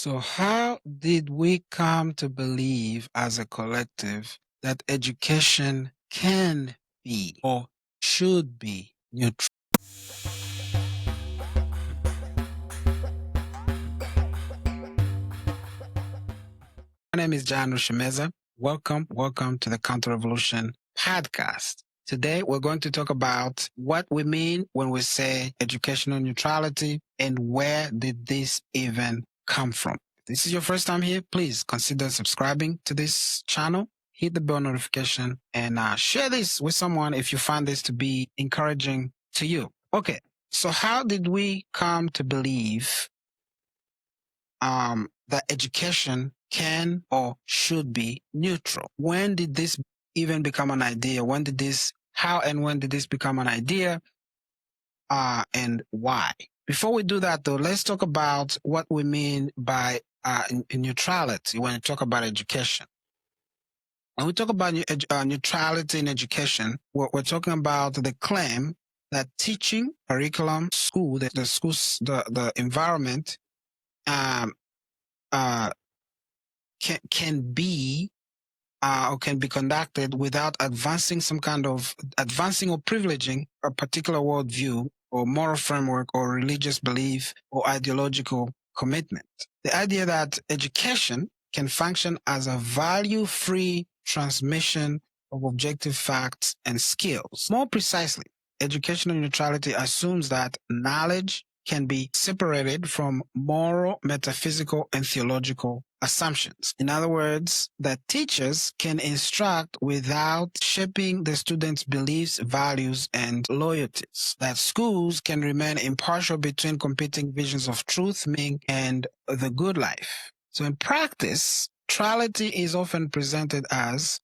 So, how did we come to believe as a collective that education can be or should be neutral? My name is John Rushimeza. Welcome to the Counter Revolution podcast. Today, we're going to talk about what we mean when we say educational neutrality and where did this even come from. If this is your first time here, please consider subscribing to this channel, hit the bell notification, and share this with someone if you find this to be encouraging to you. Okay, so how did we come to believe that education can or should be neutral? When did this even become an idea? When did this become an idea? And why? Before we do that, though, let's talk about what we mean by neutrality when we talk about education. When we talk about neutrality in education, we're talking about the claim that teaching, curriculum, school, the environment, can be or can be conducted without advancing or privileging a particular worldview or moral framework or religious belief or ideological commitment. The idea that education can function as a value-free transmission of objective facts and skills. More precisely, educational neutrality assumes that knowledge can be separated from moral, metaphysical, and theological assumptions. In other words, that teachers can instruct without shaping the students' beliefs, values, and loyalties. That schools can remain impartial between competing visions of truth, meaning, and the good life. So in practice, neutrality is often presented as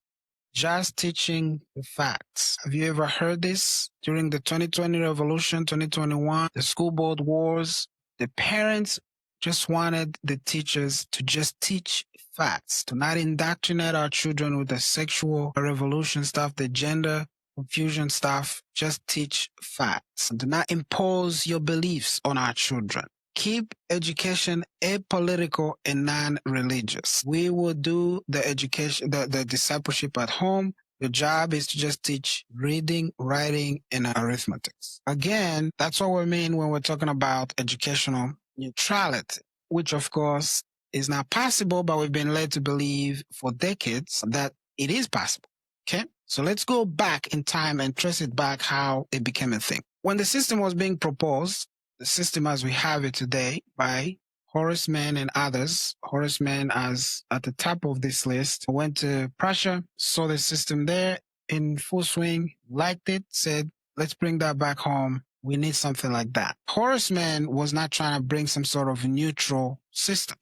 just teaching the facts. Have you ever heard this? During the 2020 revolution, 2021, the school board wars, the parents just wanted the teachers to just teach facts, to not indoctrinate our children with the sexual revolution stuff, the gender confusion stuff. Just teach facts. Do not impose your beliefs on our children. Keep education apolitical and non-religious. We will do the education, the discipleship at home. Your job is to just teach reading, writing, and arithmetic. Again, that's what we mean when we're talking about educational neutrality, which of course is not possible, but we've been led to believe for decades that it is possible. Okay? So let's go back in time and trace it back how it became a thing. When the system was being proposed, the system as we have it today by Horace, Mann, and others. Horace, Mann, as at the top of this list, went to Prussia, saw the system there in full swing, liked it, said, let's bring that back home. We need something like that. Horace Mann was not trying to bring some sort of neutral system.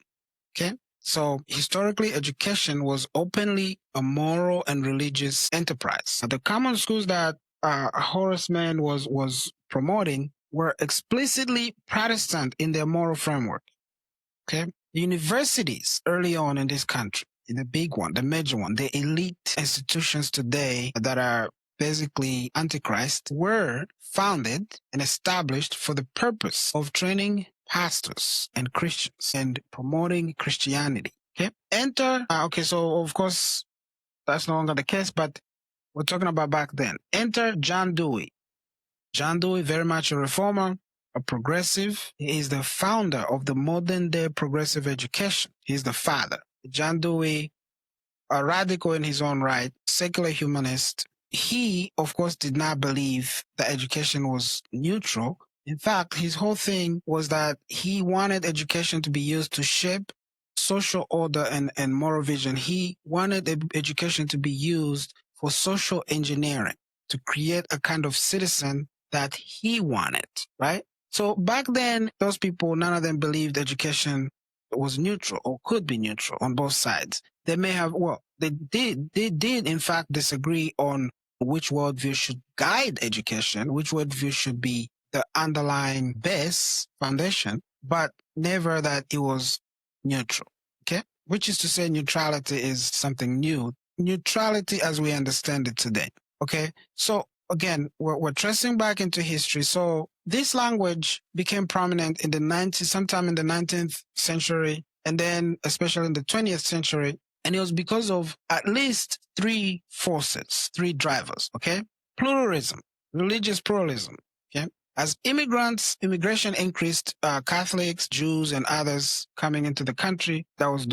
Okay? So historically, education was openly a moral and religious enterprise. The common schools that Horace Mann was promoting were explicitly Protestant in their moral framework. Okay? Universities early on in this country, the big one, the major one, the elite institutions today that are basically antichrist, were founded and established for the purpose of training pastors and Christians and promoting Christianity. Okay? So of course, that's no longer the case, but we're talking about back then. Enter John Dewey. John Dewey, very much a reformer, a progressive. He is the founder of the modern day progressive education. He's the father. John Dewey, a radical in his own right, secular humanist. He, of course, did not believe that education was neutral. In fact, his whole thing was that he wanted education to be used to shape social order and moral vision. He wanted education to be used for social engineering, to create a kind of citizen that he wanted, right? So back then, those people, none of them believed education was neutral or could be neutral on both sides. They may have, they did in fact disagree on which worldview should guide education, which worldview should be the underlying base foundation, but never that it was neutral. Okay? Which is to say neutrality is something new. Neutrality as we understand it today. Okay? So again, we're tracing back into history. So this language became prominent in sometime in the 19th century and then especially in the 20th century. And it was because of at least three forces, three drivers, okay? Pluralism, religious pluralism, okay? As immigration increased, Catholics, Jews, and others coming into the country that was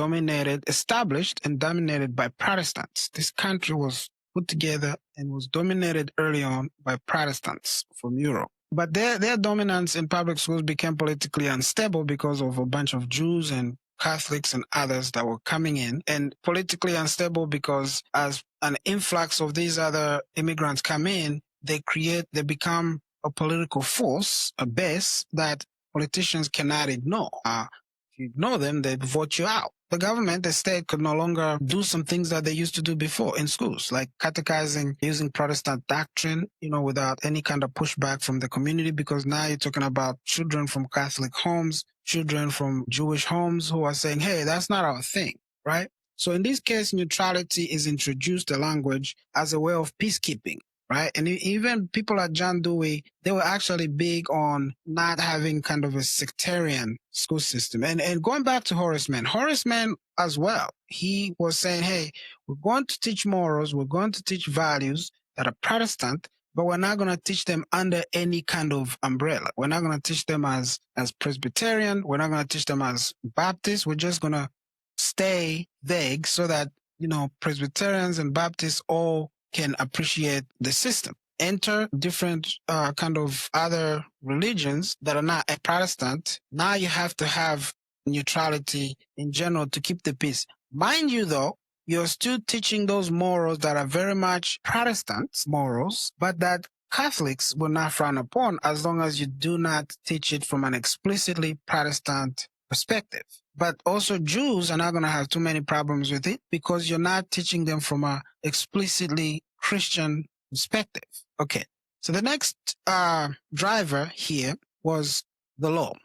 established and dominated by Protestants. This country was put together and was dominated early on by Protestants from Europe. But their dominance in public schools became politically unstable because of a bunch of Jews and Catholics and others that were coming in, and politically unstable because as an influx of these other immigrants come in, they become a political force, a base that politicians cannot ignore. If you ignore them, they vote you out. The government, the state, could no longer do some things that they used to do before in schools, like catechizing using Protestant doctrine, without any kind of pushback from the community, because now you're talking about children from Catholic homes, children from Jewish homes who are saying, hey, that's not our thing, right? So in this case, neutrality is introduced, the language, as a way of peacekeeping. Right. And even people like John Dewey, they were actually big on not having kind of a sectarian school system. And going back to Horace Mann as well, he was saying, hey, we're going to teach morals, we're going to teach values that are Protestant, but we're not going to teach them under any kind of umbrella. We're not going to teach them as Presbyterian. We're not going to teach them as Baptist. We're just going to stay vague so that, Presbyterians and Baptists all can appreciate the system. Enter different kind of other religions that are not a Protestant. Now you have to have neutrality in general to keep the peace. Mind you, though, you're still teaching those morals that are very much Protestant morals, but that Catholics will not frown upon as long as you do not teach it from an explicitly Protestant perspective. But also Jews are not going to have too many problems with it because you're not teaching them from a explicitly Christian perspective. Okay. So the next driver here was the law.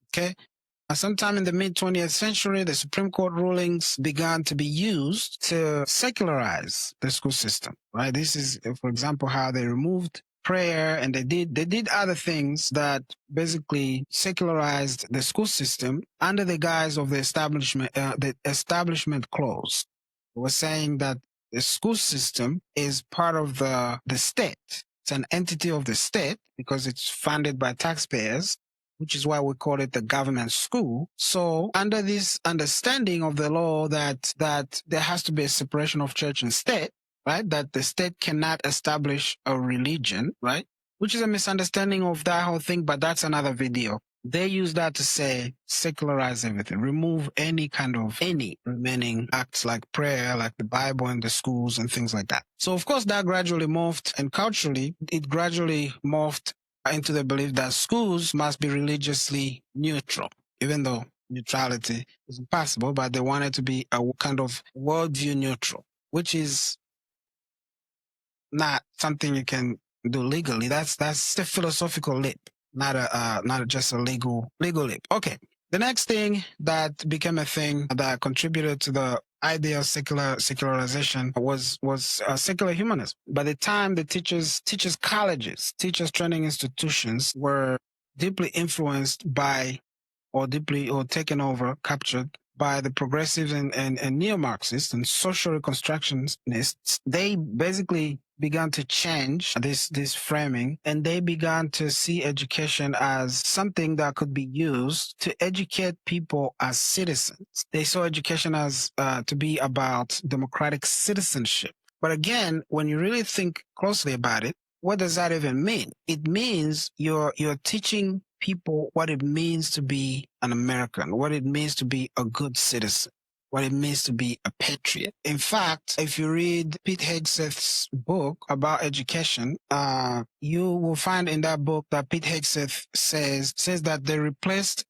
Okay. Sometime in the mid-20th century, the Supreme Court rulings began to be used to secularize the school system, right? This is, for example, how they removed prayer, and they did other things that basically secularized the school system under the guise of the establishment clause. It was saying that the school system is part of the state. It's an entity of the state because it's funded by taxpayers, which is why we call it the government school. So under this understanding of the law that there has to be a separation of church and state, right? That the state cannot establish a religion, right? Which is a misunderstanding of that whole thing, but that's another video. They use that to say secularize everything, remove any remaining acts like prayer, like the Bible in the schools and things like that. So of course that gradually morphed, and culturally it gradually morphed into the belief that schools must be religiously neutral, even though neutrality is impossible, but they wanted to be a kind of worldview neutral, which is not something you can do legally. That's a philosophical leap, not just a legal leap. Okay. The next thing that became a thing that contributed to the idea of secularization was secular humanism. By the time the teachers colleges, teachers training institutions were deeply influenced by or taken over, captured by the progressives and neo-Marxists and social reconstructionists, they basically began to change this framing, and they began to see education as something that could be used to educate people as citizens. They saw education as to be about democratic citizenship. But again, when you really think closely about it, what does that even mean? It means you're teaching people what it means to be an American, what it means to be a good citizen, what it means to be a patriot. In fact, if you read Pete Hegseth's book about education, you will find in that book that Pete Hegseth says that they replaced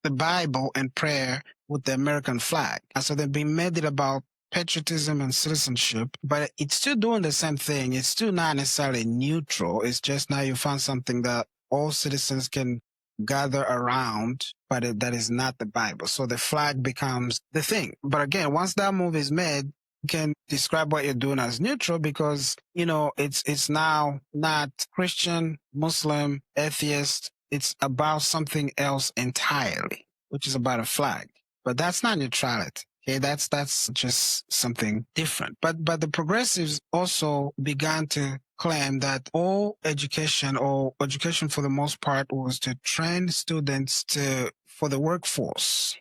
the Bible and prayer with the American flag. And so they've been made it about patriotism and citizenship, but it's still doing the same thing. It's still not necessarily neutral. It's just now you find something that all citizens can gather around, but that is not the Bible. So the flag becomes the thing. But again, once that move is made, you can describe what you're doing as neutral because, it's now not Christian, Muslim, atheist. It's about something else entirely. which is about a flag. But that's not neutrality. Okay, that's just something different. But the progressives also began to claim that all education, or education for the most part, was to train students for the workforce.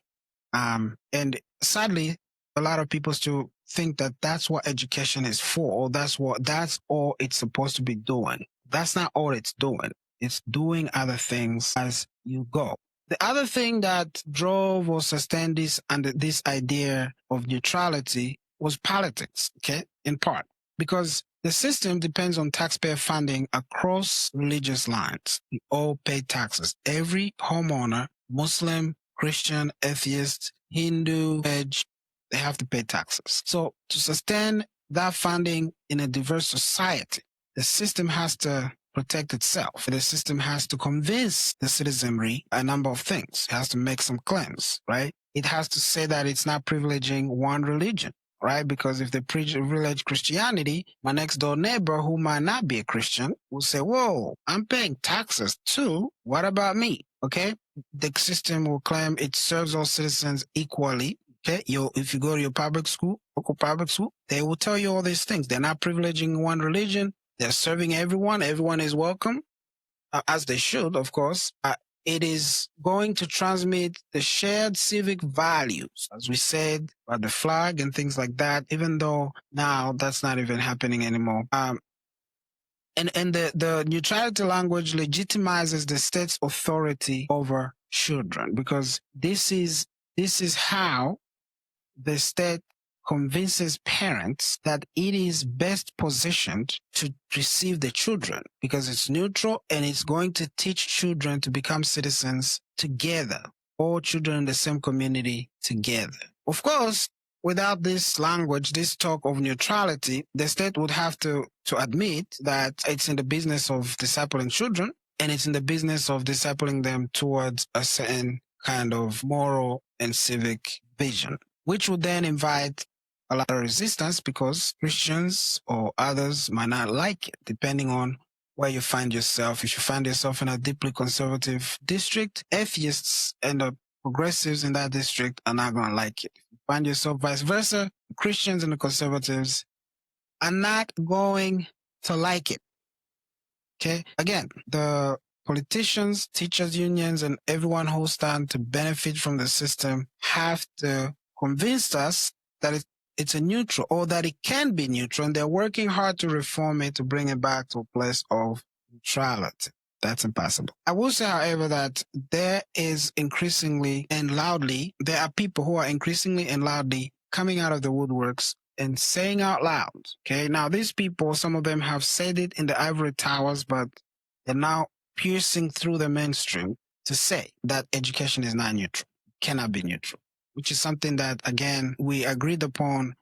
And sadly, a lot of people still think that that's what education is for, or that's all it's supposed to be doing. That's not all it's doing. It's doing other things as you go. The other thing that drove or sustained this idea of neutrality was politics, okay, in part, because the system depends on taxpayer funding across religious lines. We all pay taxes. Every homeowner, Muslim, Christian, atheist, Hindu, Veg, they have to pay taxes. So to sustain that funding in a diverse society, the system has to protect itself. The system has to convince the citizenry a number of things. It has to make some claims, right? It has to say that it's not privileging one religion, right? Because if they privilege Christianity, my next door neighbor who might not be a Christian will say, whoa, I'm paying taxes too. What about me? Okay. The system will claim it serves all citizens equally. Okay. If you go to your local public school, they will tell you all these things. They're not privileging one religion. They're serving everyone. Everyone is welcome, as they should, of course. It is going to transmit the shared civic values, as we said, about the flag and things like that, even though now that's not even happening anymore. And the neutrality language legitimizes the state's authority over children, because this is how the state convinces parents that it is best positioned to receive the children, because it's neutral and it's going to teach children to become citizens together, all children in the same community together. Of course, without this language, this talk of neutrality, the state would have to admit that it's in the business of discipling children, and it's in the business of discipling them towards a certain kind of moral and civic vision, which would then invite a lot of resistance, because Christians or others might not like it, depending on where you find yourself. If you find yourself in a deeply conservative district, atheists and the progressives in that district are not going to like it. If you find yourself vice versa, Christians and the conservatives are not going to like it. Okay? Again, the politicians, teachers' unions, and everyone who stand to benefit from the system have to convince us that it's a neutral, or that it can be neutral, and they're working hard to reform it, to bring it back to a place of neutrality. That's impossible. I will say, however, that there are people who are increasingly and loudly coming out of the woodworks and saying out loud, okay, now these people, some of them have said it in the ivory towers, but they're now piercing through the mainstream to say that education is not neutral, cannot be neutral, which is something that, again, we agreed upon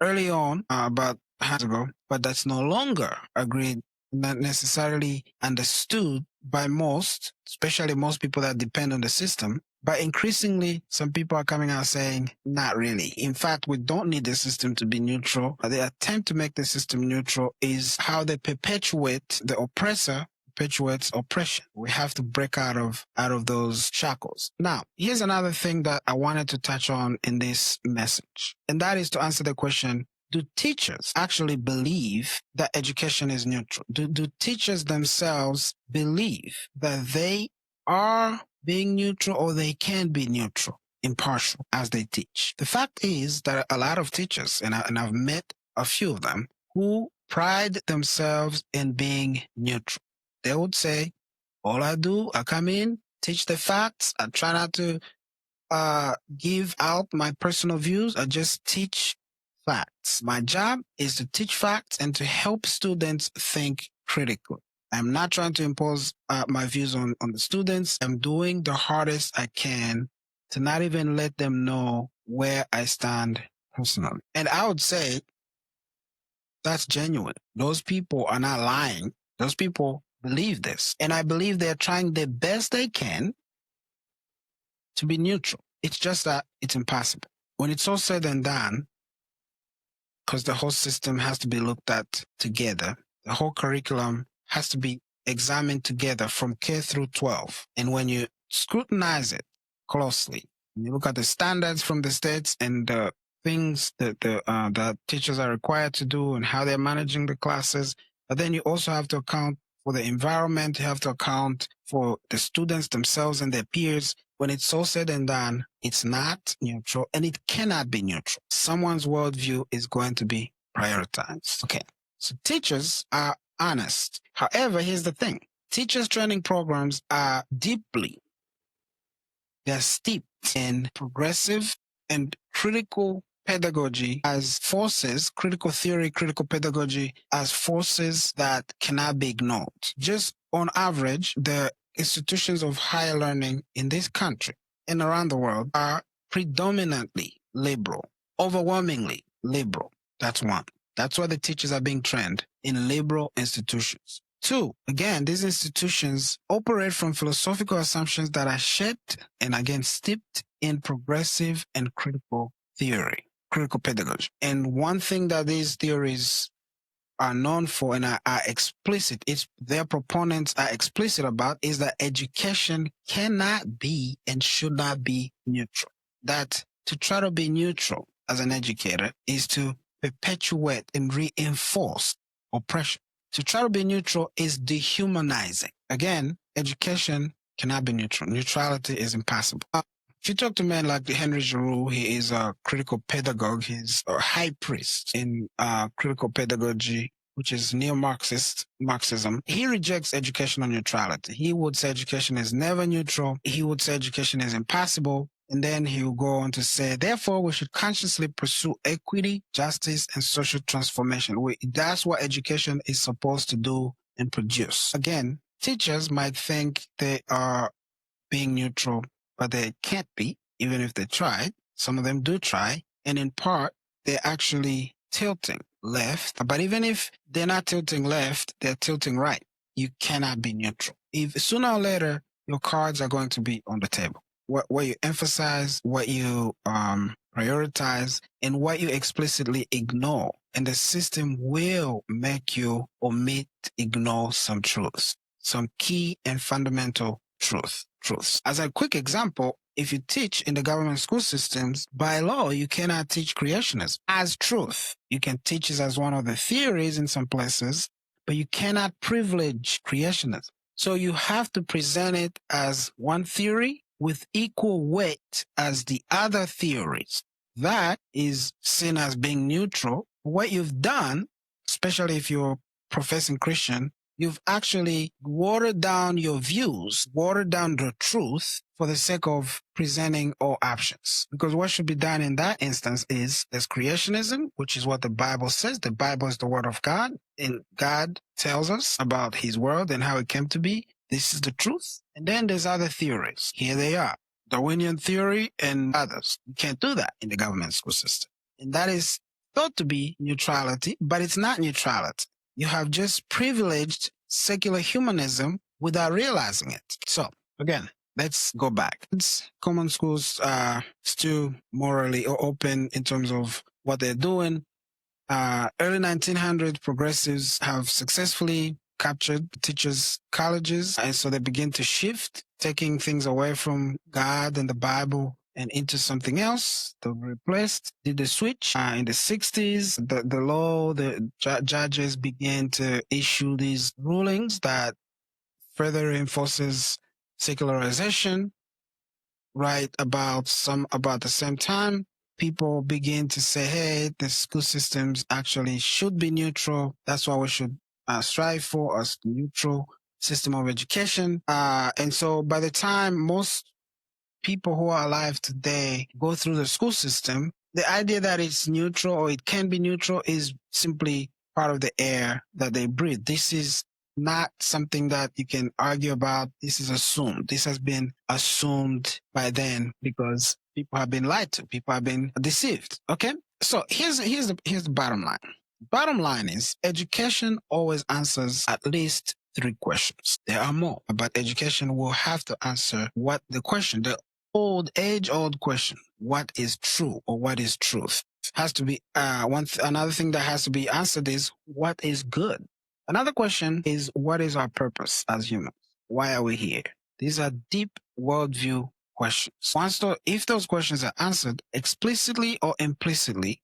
early on, about years ago, but that's no longer agreed, not necessarily understood by most, especially most people that depend on the system. But increasingly, some people are coming out saying, not really. In fact, we don't need the system to be neutral. The attempt to make the system neutral is how they perpetuate the oppressor perpetuates oppression. We have to break out of those shackles. Now, here's another thing that I wanted to touch on in this message, and that is to answer the question, do teachers actually believe that education is neutral? Do teachers themselves believe that they are being neutral, or they can be neutral, impartial as they teach? The fact is that a lot of teachers, and I've met a few of them, who pride themselves in being neutral. They would say, all I do, I come in, teach the facts. I try not to give out my personal views. I just teach facts. My job is to teach facts and to help students think critically. I'm not trying to impose my views on the students. I'm doing the hardest I can to not even let them know where I stand personally. And I would say that's genuine. Those people are not lying. Those people believe this. And I believe they're trying the best they can to be neutral. It's just that it's impossible. When it's all said and done, because the whole system has to be looked at together, the whole curriculum has to be examined together from K through 12. And when you scrutinize it closely. You look at the standards from the states and the things that teachers are required to do and how they're managing the classes. But then you also have to account for the environment. You have to account for the students themselves and their peers. When it's all said and done, it's not neutral and it cannot be neutral. Someone's worldview is going to be prioritized. Okay. So teachers are honest. However, here's the thing. Teachers training programs are they're steeped in progressive and critical pedagogy as forces, critical theory, critical pedagogy as forces that cannot be ignored. Just on average, the institutions of higher learning in this country and around the world are predominantly liberal, overwhelmingly liberal. That's one. That's why the teachers are being trained in liberal institutions. Two, again, these institutions operate from philosophical assumptions that are shaped and again steeped in progressive and critical theory, critical pedagogy. And one thing that these theories are known for and are explicit, their proponents are explicit about, is that education cannot be and should not be neutral. That to try to be neutral as an educator is to perpetuate and reinforce oppression. To try to be neutral is dehumanizing. Again, education cannot be neutral. Neutrality is impossible. If you talk to men like Henry Giroux, he is a critical pedagogue. He's a high priest in critical pedagogy, which is Marxism. He rejects educational neutrality. He would say education is never neutral. He would say education is impossible. And then he will go on to say, therefore, we should consciously pursue equity, justice, and social transformation. That's what education is supposed to do and produce. Again, teachers might think they are being neutral, but they can't be, even if they try. Some of them do try. And in part, they're actually tilting left. But even if they're not tilting left, they're tilting right. You cannot be neutral. If sooner or later, your cards are going to be on the table. What you emphasize, what you prioritize, and what you explicitly ignore. And the system will make you omit, ignore some truths, some key and fundamental truths. As a quick example, if you teach in the government school systems, by law, you cannot teach creationism as truth. You can teach it as one of the theories in some places, but you cannot privilege creationism. So you have to present it as one theory with equal weight as the other theories. That is seen as being neutral. What you've done, especially if you're professing Christian, you've actually watered down your views, watered down the truth for the sake of presenting all options. Because what should be done in that instance is there's creationism, which is what the Bible says. The Bible is the word of God, and God tells us about his world and how it came to be. This is the truth. And then there's other theories. Here they are. Darwinian theory and others. You can't do that in the government school system. And that is thought to be neutrality, but it's not neutrality. You have just privileged secular humanism without realizing it. So, again, let's go back. Common schools are still morally open in terms of what they're doing. Early 1900s progressives have successfully captured teachers' colleges, and so they begin to shift, taking things away from God and the Bible and into something else. They replaced, did the switch. In the 60s, the judges began to issue these rulings that further reinforces secularization. Right about the same time, people begin to say, hey, the school systems actually should be neutral. That's what we should strive for, a neutral system of education. And so by the time most people who are alive today go through the school system, the idea that it's neutral or it can be neutral is simply part of the air that they breathe. This is not something that you can argue about. This is assumed. This has been assumed by then because people have been lied to. People have been deceived. Okay. So here's the bottom line. Bottom line is education always answers at least 3 questions. There are more, but education will have to answer the age-old question, what is true or what is truth? Has to be another thing that has to be answered is what is good. Another question is what is our purpose as humans? Why are we here? These are deep worldview questions. If those questions are answered explicitly or implicitly,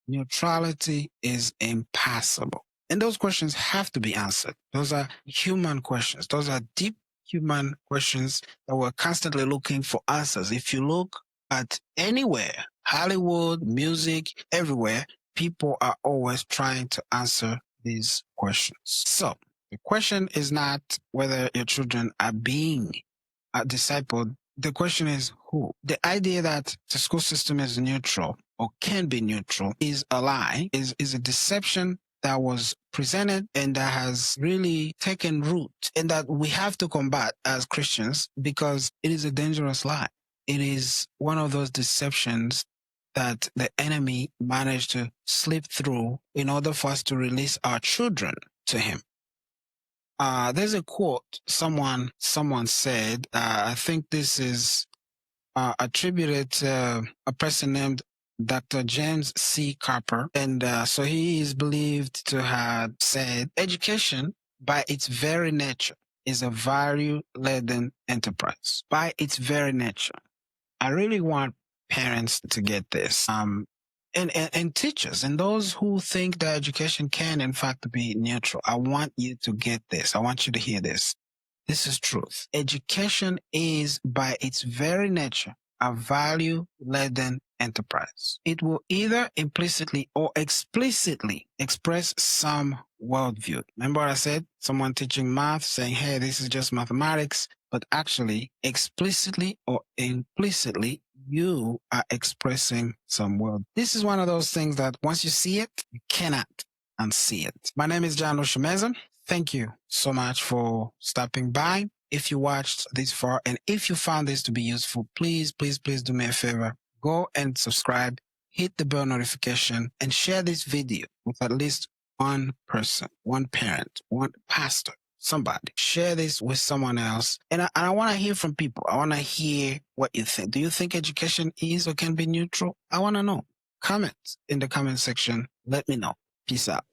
neutrality is impossible. And those questions have to be answered. Those are human questions. Those are deep human questions that we're constantly looking for answers. If you look at anywhere, Hollywood, music, everywhere, people are always trying to answer these questions. So the question is not whether your children are being discipled. The question is who. The idea that the school system is neutral or can be neutral is a lie, is a deception that was presented and that has really taken root and that we have to combat as Christians because it is a dangerous lie. It is one of those deceptions that the enemy managed to slip through in order for us to release our children to him. There's a quote someone said, I think this is attributed to a person named Dr. James C. Carper. And so he is believed to have said, education by its very nature is a value-laden enterprise. By its very nature. I really want parents to get this. And teachers and those who think that education can in fact be neutral. I want you to get this. I want you to hear this. This is truth. Education is by its very nature a value-laden enterprise. It will either implicitly or explicitly express some worldview. Remember what I said? Someone teaching math saying, hey, this is just mathematics, but actually explicitly or implicitly you are expressing some world. This is one of those things that once you see it, you cannot unsee it. My name is John Oshimeza. Thank you so much for stopping by. If you watched this far and if you found this to be useful, please do me a favor. Go and subscribe, hit the bell notification, and share this video with at least one person, one parent, one pastor, somebody. Share this with someone else. And I want to hear from people. I want to hear what you think. Do you think education is or can be neutral? I want to know. Comment in the comment section. Let me know. Peace out.